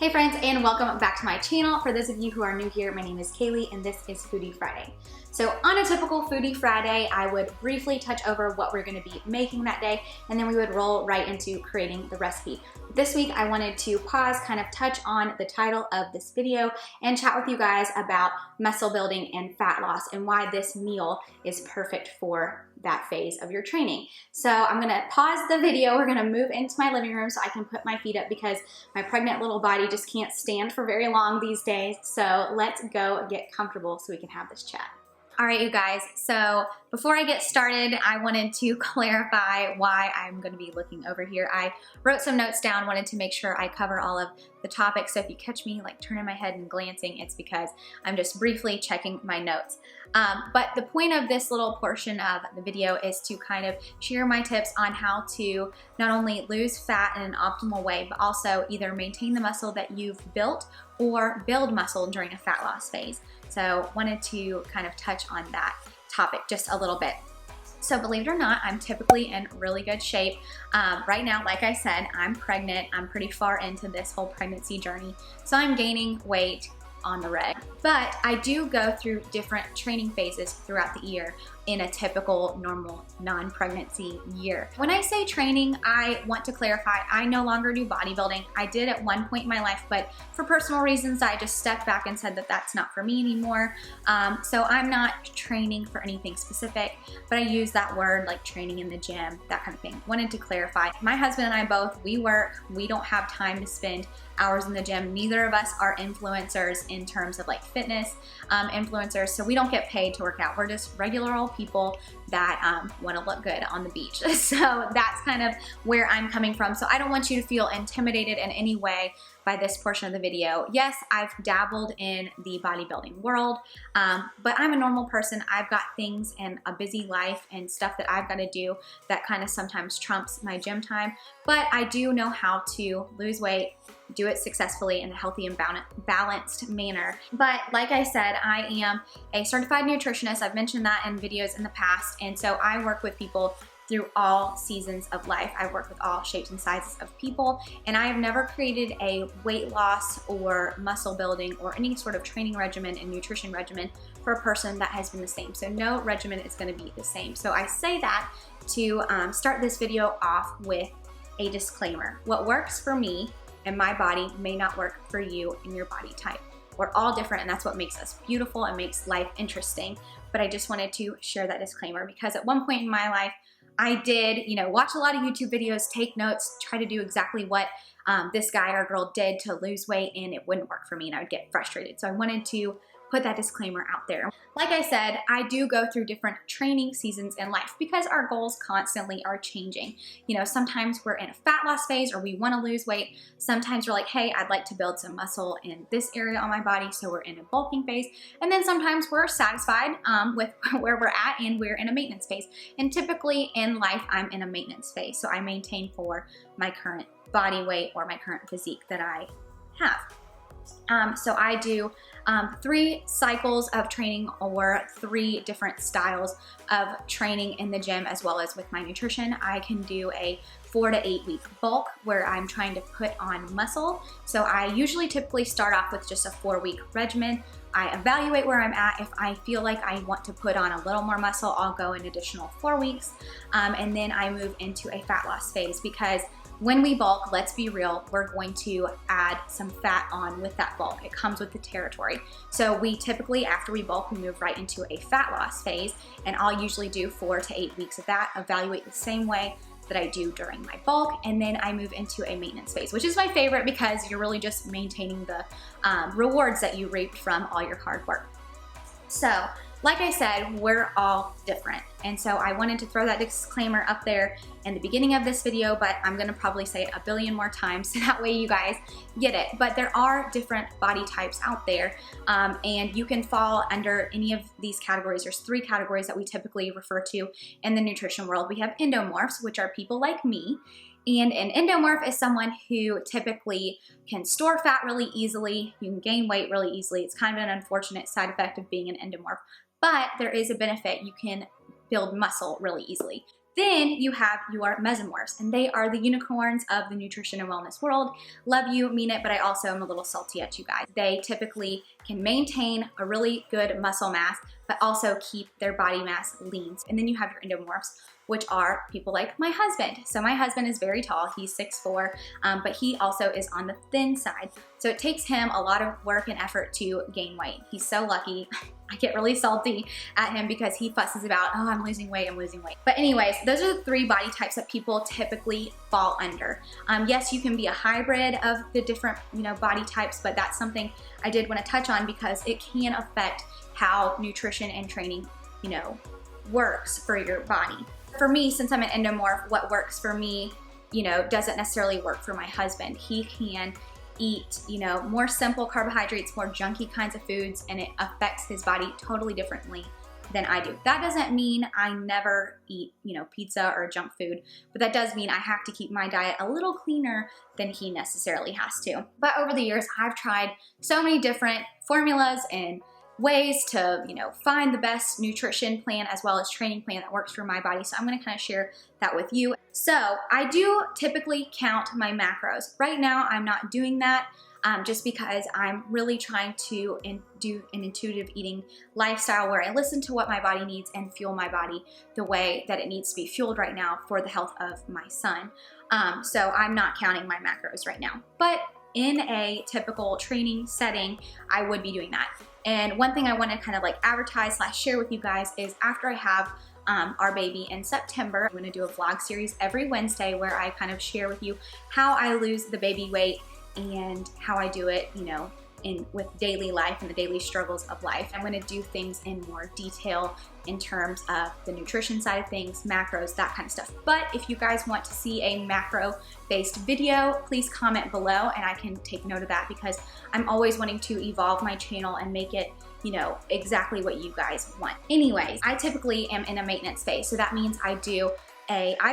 Hey friends, and welcome back to my channel. For those of you who are new here, my name is Kaylee and this is Foodie Friday. So on a typical Foodie Friday, I would briefly touch over what we're gonna be making that day, and then we would roll right into creating the recipe. This week, I wanted to pause, kind of touch on the title of this video and chat with you guys about muscle building and fat loss and why this meal is perfect for that phase of your training. So I'm gonna pause the video. We're gonna move into my living room so I can put my feet up because my pregnant little body just can't stand for very long these days. So let's go get comfortable so we can have this chat. All right, you guys, so before I get started, I wanted to clarify why I'm gonna be looking over here. I wrote some notes down, wanted to make sure I cover all of the topics. So if you catch me like turning my head and glancing, it's because I'm just briefly checking my notes. But the point of this little portion of the video is to kind of share my tips on how to not only lose fat in an optimal way, but also either maintain the muscle that you've built or build muscle during a fat loss phase. So wanted to kind of touch on that topic just a little bit. So believe it or not, I'm typically in really good shape. Right now, like I said, I'm pregnant. I'm pretty far into this whole pregnancy journey. So I'm gaining weight on the reg. But I do go through different training phases throughout the year in a typical normal non-pregnancy year. When I say training, I want to clarify, I no longer do bodybuilding. I did at one point in my life, but for personal reasons, I just stepped back and said that that's not for me anymore. So I'm not training for anything specific, but I use that word like training in the gym, that kind of thing. Wanted to clarify. My husband and I both, we work, we don't have time to spend hours in the gym. Neither of us are influencers in terms of like fitness influencers, so we don't get paid to work out. We're just regular old people that want to look good on the beach. So that's kind of where I'm coming from. So I don't want you to feel intimidated in any way by this portion of the video. Yes, I've dabbled in the bodybuilding world, but I'm a normal person. I've got things and a busy life and stuff that I've got to do that kind of sometimes trumps my gym time, but I do know how to lose weight, do it successfully in a healthy and balanced manner. But like I said, I am a certified nutritionist. I've mentioned that in videos in the past, and so I work with people through all seasons of life. I work with all shapes and sizes of people, and I have never created a weight loss or muscle building or any sort of training regimen and nutrition regimen for a person that has been the same. So no regimen is gonna be the same. So I say that to start this video off with a disclaimer. What works for me and my body may not work for you and your body type. We're all different, and that's what makes us beautiful and makes life interesting. But I just wanted to share that disclaimer because at one point in my life, I did, watch a lot of YouTube videos, take notes, try to do exactly what this guy or girl did to lose weight, and it wouldn't work for me, and I would get frustrated. So I wanted to put that disclaimer out there. Like I said, I do go through different training seasons in life because our goals constantly are changing. Sometimes we're in a fat loss phase or we want to lose weight. Sometimes we're like, hey, I'd like to build some muscle in this area on my body, so we're in a bulking phase. And then sometimes we're satisfied with where we're at and we're in a maintenance phase. And typically in life, I'm in a maintenance phase. So I maintain for my current body weight or my current physique that I have. So I do 3 cycles of training or 3 different styles of training in the gym as well as with my nutrition. I can do a 4 to 8 week bulk where I'm trying to put on muscle. So I usually typically start off with just a 4-week regimen. I evaluate where I'm at. If I feel like I want to put on a little more muscle, I'll go an additional 4 weeks. And then I move into a fat loss phase because when we bulk, let's be real, we're going to add some fat on with that bulk. It comes with the territory. So we typically, after we bulk, we move right into a fat loss phase, and I'll usually do 4 to 8 weeks of that, evaluate the same way that I do during my bulk, and then I move into a maintenance phase, which is my favorite because you're really just maintaining the rewards that you reaped from all your hard work. So, like I said, we're all different. And so I wanted to throw that disclaimer up there in the beginning of this video, but I'm gonna probably say it a billion more times so that way you guys get it. But there are different body types out there, and you can fall under any of these categories. There's 3 categories that we typically refer to in the nutrition world. We have endomorphs, which are people like me. And an endomorph is someone who typically can store fat really easily. You can gain weight really easily. It's kind of an unfortunate side effect of being an endomorph, but there is a benefit. You can build muscle really easily. Then you have your mesomorphs, and they are the unicorns of the nutrition and wellness world. Love you, mean it, but I also am a little salty at you guys. They typically can maintain a really good muscle mass, but also keep their body mass lean. And then you have your endomorphs, which are people like my husband. So my husband is very tall, he's 6'4", but he also is on the thin side. So it takes him a lot of work and effort to gain weight. He's so lucky. I get really salty at him because he fusses about, oh, I'm losing weight, I'm losing weight. But anyways, those are the 3 body types that people typically fall under. Yes, you can be a hybrid of the different, body types, but that's something I did want to touch on because it can affect how nutrition and training, works for your body. For me, since I'm an endomorph, what works for me, doesn't necessarily work for my husband. He can eat, more simple carbohydrates, more junky kinds of foods, and it affects his body totally differently than I do. That doesn't mean I never eat, pizza or junk food, but that does mean I have to keep my diet a little cleaner than he necessarily has to. But over the years, I've tried so many different formulas and ways to, find the best nutrition plan as well as training plan that works for my body. So I'm gonna kind of share that with you. So I do typically count my macros. Right now, I'm not doing that just because I'm really trying to do an intuitive eating lifestyle where I listen to what my body needs and fuel my body the way that it needs to be fueled right now for the health of my son. So I'm not counting my macros right now. But in a typical training setting, I would be doing that. And one thing I want to kind of like advertise / share with you guys is after I have our baby in September, I'm going to do a vlog series every Wednesday where I kind of share with you how I lose the baby weight and how I do it, with daily life and the daily struggles of life. I'm going to do things in more detail in terms of the nutrition side of things, macros, that kind of stuff. But if you guys want to see a macro-based video, please comment below and I can take note of that because I'm always wanting to evolve my channel and make it, exactly what you guys want. Anyways, I typically am in a maintenance phase. So that means I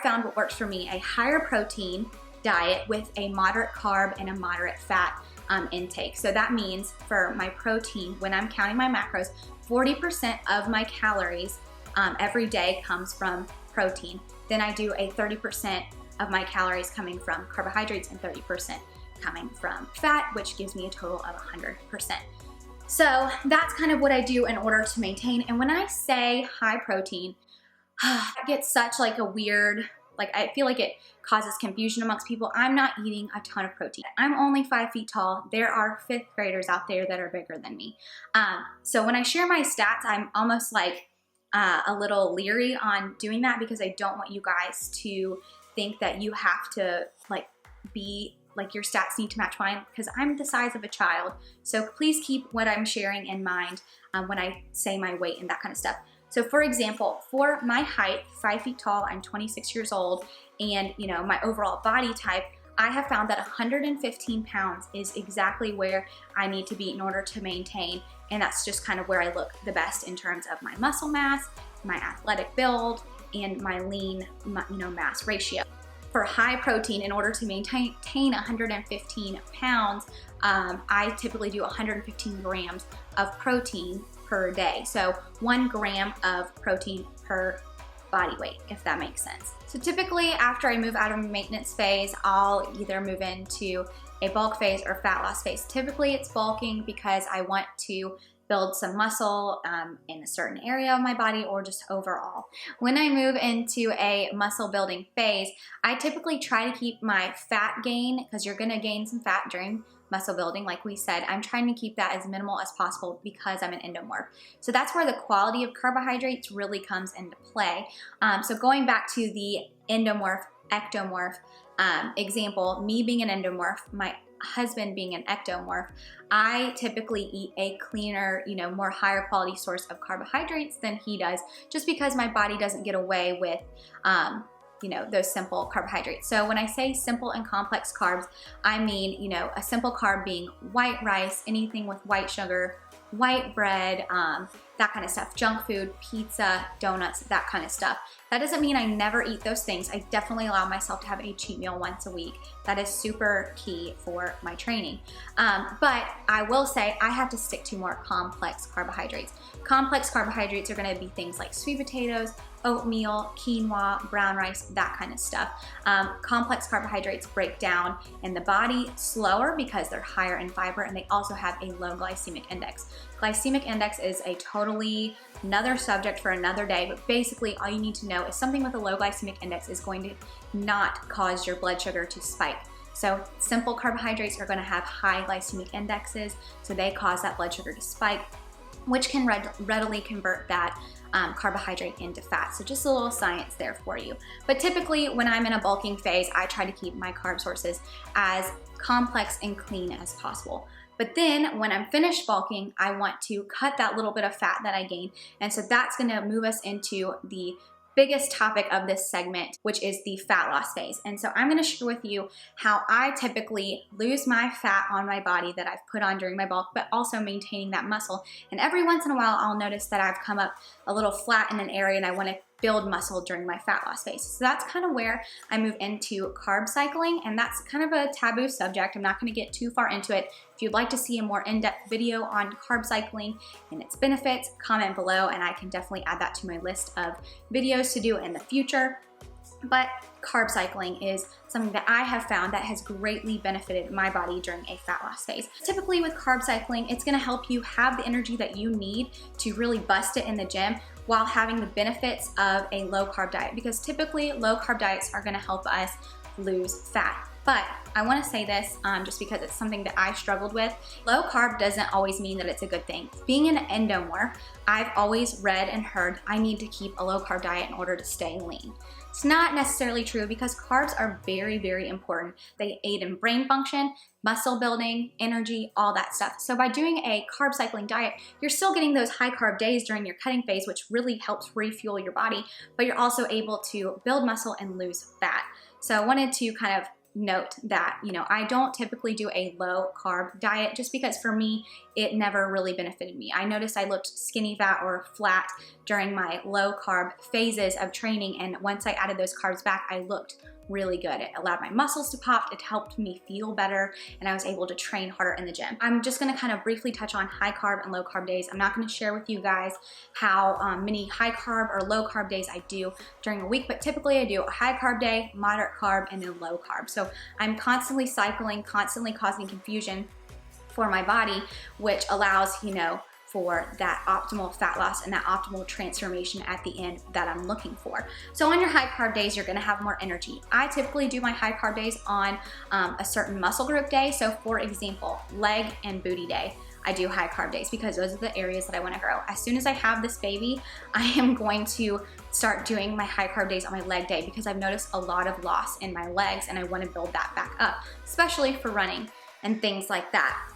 found what works for me, a higher protein diet with a moderate carb and a moderate fat intake. So that means for my protein, when I'm counting my macros, 40% of my calories every day comes from protein. Then I do a 30% of my calories coming from carbohydrates and 30% coming from fat, which gives me a total of 100%. So that's kind of what I do in order to maintain. And when I say high protein, it gets such like a weird, I feel like it causes confusion amongst people. I'm not eating a ton of protein. I'm only 5 feet tall. There are 5th graders out there that are bigger than me. So when I share my stats, I'm almost like a little leery on doing that because I don't want you guys to think that you have to be your stats need to match mine because I'm the size of a child. So please keep what I'm sharing in mind when I say my weight and that kind of stuff. So for example, for my height, 5 feet tall, I'm 26 years old, and my overall body type, I have found that 115 pounds is exactly where I need to be in order to maintain, and that's just kind of where I look the best in terms of my muscle mass, my athletic build, and my lean, mass ratio. For high protein, in order to maintain 115 pounds, I typically do 115 grams of protein per day. So 1 gram of protein per body weight, if that makes sense. So typically after I move out of maintenance phase, I'll either move into a bulk phase or fat loss phase. Typically it's bulking because I want to build some muscle in a certain area of my body or just overall. When I move into a muscle building phase, I typically try to keep my fat gain, because you're gonna gain some fat during muscle building, like we said. I'm trying to keep that as minimal as possible because I'm an endomorph. So that's where the quality of carbohydrates really comes into play. So going back to the endomorph, ectomorph example, me being an endomorph, my husband being an ectomorph, I typically eat a cleaner, more higher quality source of carbohydrates than he does, just because my body doesn't get away with those simple carbohydrates. So when I say simple and complex carbs, I mean, a simple carb being white rice, anything with white sugar, white bread, that kind of stuff, junk food, pizza, donuts, that kind of stuff. That doesn't mean I never eat those things. I definitely allow myself to have a cheat meal once a week. That is super key for my training. But I will say I have to stick to more complex carbohydrates. Complex carbohydrates are gonna be things like sweet potatoes, oatmeal, quinoa, brown rice, that kind of stuff. Complex carbohydrates break down in the body slower because they're higher in fiber, and they also have a low glycemic index. Glycemic index is a totally another subject for another day, but basically all you need to know is something with a low glycemic index is going to not cause your blood sugar to spike. So simple carbohydrates are going to have high glycemic indexes, so they cause that blood sugar to spike, which can readily convert that carbohydrate into fat. So just a little science there for you. But typically when I'm in a bulking phase, I try to keep my carb sources as complex and clean as possible. But then when I'm finished bulking, I want to cut that little bit of fat that I gained. And so that's gonna move us into the biggest topic of this segment, which is the fat loss phase. And so I'm gonna share with you how I typically lose my fat on my body that I've put on during my bulk, but also maintaining that muscle. And every once in a while, I'll notice that I've come up a little flat in an area and I wanna build muscle during my fat loss phase. So that's kind of where I move into carb cycling, and that's kind of a taboo subject. I'm not gonna get too far into it. If you'd like to see a more in-depth video on carb cycling and its benefits, comment below and I can definitely add that to my list of videos to do in the future. But carb cycling is something that I have found that has greatly benefited my body during a fat loss phase. Typically with carb cycling, it's gonna help you have the energy that you need to really bust it in the gym while having the benefits of a low carb diet, because typically low carb diets are gonna help us lose fat. But I wanna say this just because it's something that I struggled with. Low carb doesn't always mean that it's a good thing. Being an endomorph, I've always read and heard I need to keep a low carb diet in order to stay lean. It's not necessarily true because carbs are very, very important. They aid in brain function, muscle building, energy, all that stuff. So by doing a carb cycling diet, you're still getting those high carb days during your cutting phase, which really helps refuel your body, but you're also able to build muscle and lose fat. So I wanted to kind of note that, I don't typically do a low carb diet just because for me, it never really benefited me. I noticed I looked skinny fat or flat during my low carb phases of training, and once I added those carbs back, I looked really good. It allowed my muscles to pop, it helped me feel better, and I was able to train harder in the gym. I'm just gonna kind of briefly touch on high carb and low carb days. I'm not gonna share with you guys how many high carb or low carb days I do during a week, but typically I do a high carb day, moderate carb, and then low carb. So I'm constantly cycling, constantly causing confusion for my body, which allows, for that optimal fat loss and that optimal transformation at the end that I'm looking for. So on your high carb days, you're gonna have more energy. I typically do my high carb days on a certain muscle group day. So for example, leg and booty day, I do high carb days because those are the areas that I wanna grow. As soon as I have this baby, I am going to start doing my high carb days on my leg day because I've noticed a lot of loss in my legs and I wanna build that back up, especially for running and things like that.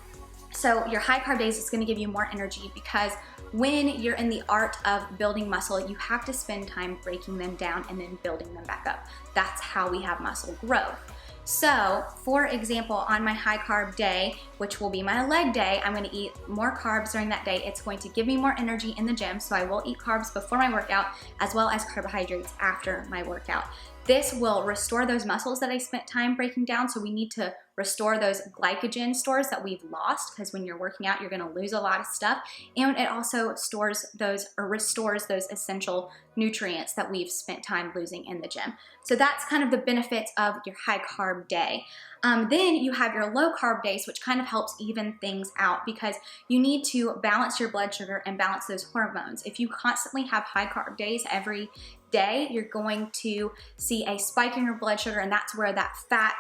So your high carb days is gonna give you more energy because when you're in the art of building muscle, you have to spend time breaking them down and then building them back up. That's how we have muscle growth. So for example, on my high carb day, which will be my leg day, I'm gonna eat more carbs during that day. It's going to give me more energy in the gym, so I will eat carbs before my workout as well as carbohydrates after my workout. This will restore those muscles that I spent time breaking down, so we need to restore those glycogen stores that we've lost, because when you're working out, you're gonna lose a lot of stuff, and it also stores those or restores those essential nutrients that we've spent time losing in the gym. So that's kind of the benefits of your high carb day. Then you have your low carb days, which kind of helps even things out because you need to balance your blood sugar and balance those hormones. If you constantly have high carb days every day, you're going to see a spike in your blood sugar, and that's where that fat,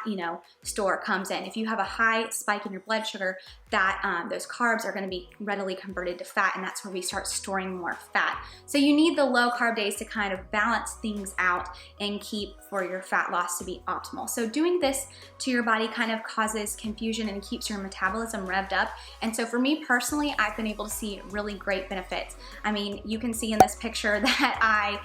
store comes in. If you have a high spike in your blood sugar, that those carbs are going to be readily converted to fat, and that's where we start storing more fat. So you need the low carb days to kind of balance things out and keep for your fat loss to be optimal. So doing this to your body kind of causes confusion and keeps your metabolism revved up. And so for me personally, I've been able to see really great benefits. I mean, you can see in this picture that I,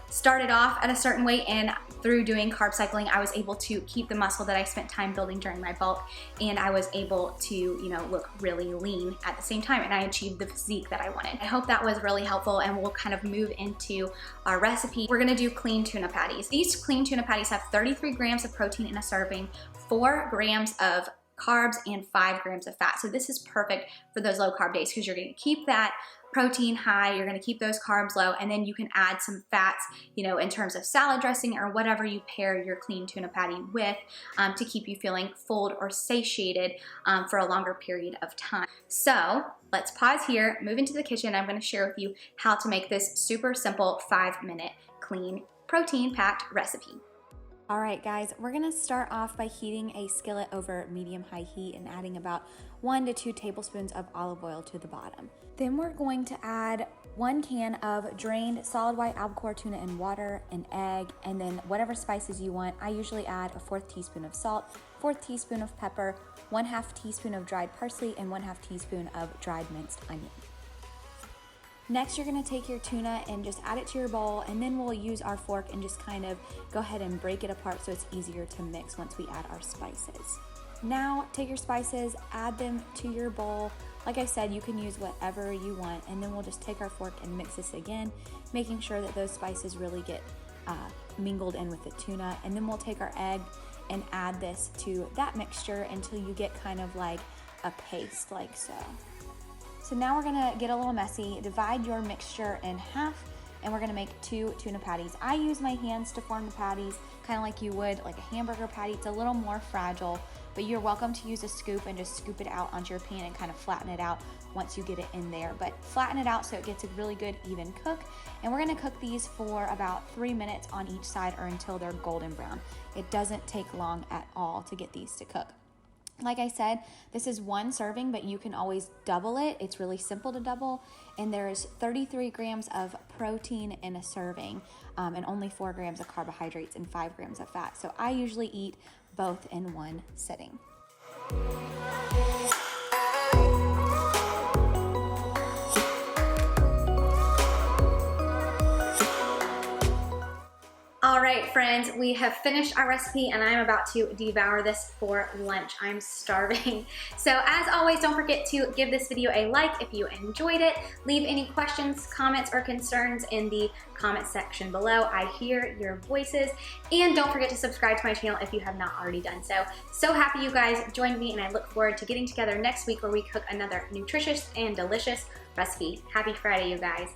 started off at a certain weight, and through doing carb cycling, I was able to keep the muscle that I spent time building during my bulk, and I was able to, look really lean at the same time, and I achieved the physique that I wanted. I hope that was really helpful, and we'll kind of move into our recipe. We're gonna do clean tuna patties. These clean tuna patties have 33 grams of protein in a serving, 4 grams of carbs and 5 grams of fat. So this is perfect for those low carb days because you're gonna keep that protein high, you're gonna keep those carbs low, and then you can add some fats, you know, in terms of salad dressing or whatever you pair your clean tuna patty with to keep you feeling full or satiated for a longer period of time. So let's pause here, move into the kitchen. I'm gonna share with you how to make this super simple 5-minute clean protein-packed recipe. All right, guys, we're gonna start off by heating a skillet over medium-high heat and adding about 1 to 2 tablespoons of olive oil to the bottom. Then we're going to add 1 can of drained solid white albacore tuna and water, an egg, and then whatever spices you want. I usually add a 1/4 teaspoon of salt, 1/4 teaspoon of pepper, 1/2 teaspoon of dried parsley, and 1/2 teaspoon of dried minced onion. Next, you're gonna take your tuna and just add it to your bowl, and then we'll use our fork and just kind of go ahead and break it apart so it's easier to mix once we add our spices. Now, take your spices, add them to your bowl. Like I said, you can use whatever you want, and then we'll just take our fork and mix this again, making sure that those spices really get mingled in with the tuna. And then we'll take our egg and add this to that mixture until you get kind of like a paste, like so. So now we're gonna get a little messy. Divide your mixture in half, and we're gonna make 2 tuna patties. I use my hands to form the patties, kind of like you would like a hamburger patty. It's a little more fragile, but you're welcome to use a scoop and just scoop it out onto your pan and kind of flatten it out once you get it in there. But flatten it out so it gets a really good even cook. And we're gonna cook these for about 3 minutes on each side or until they're golden brown. It doesn't take long at all to get these to cook. Like I said, this is 1 serving, but you can always double it. It's really simple to double. And there's 33 grams of protein in a serving and only 4 grams of carbohydrates and 5 grams of fat. So I usually eat both in 1 sitting. All right, friends, we have finished our recipe and I'm about to devour this for lunch. I'm starving. So as always, don't forget to give this video a like if you enjoyed it. Leave any questions, comments, or concerns in the comment section below. I hear your voices. And don't forget to subscribe to my channel if you have not already done so. So happy you guys joined me, and I look forward to getting together next week where we cook another nutritious and delicious recipe. Happy Friday, you guys.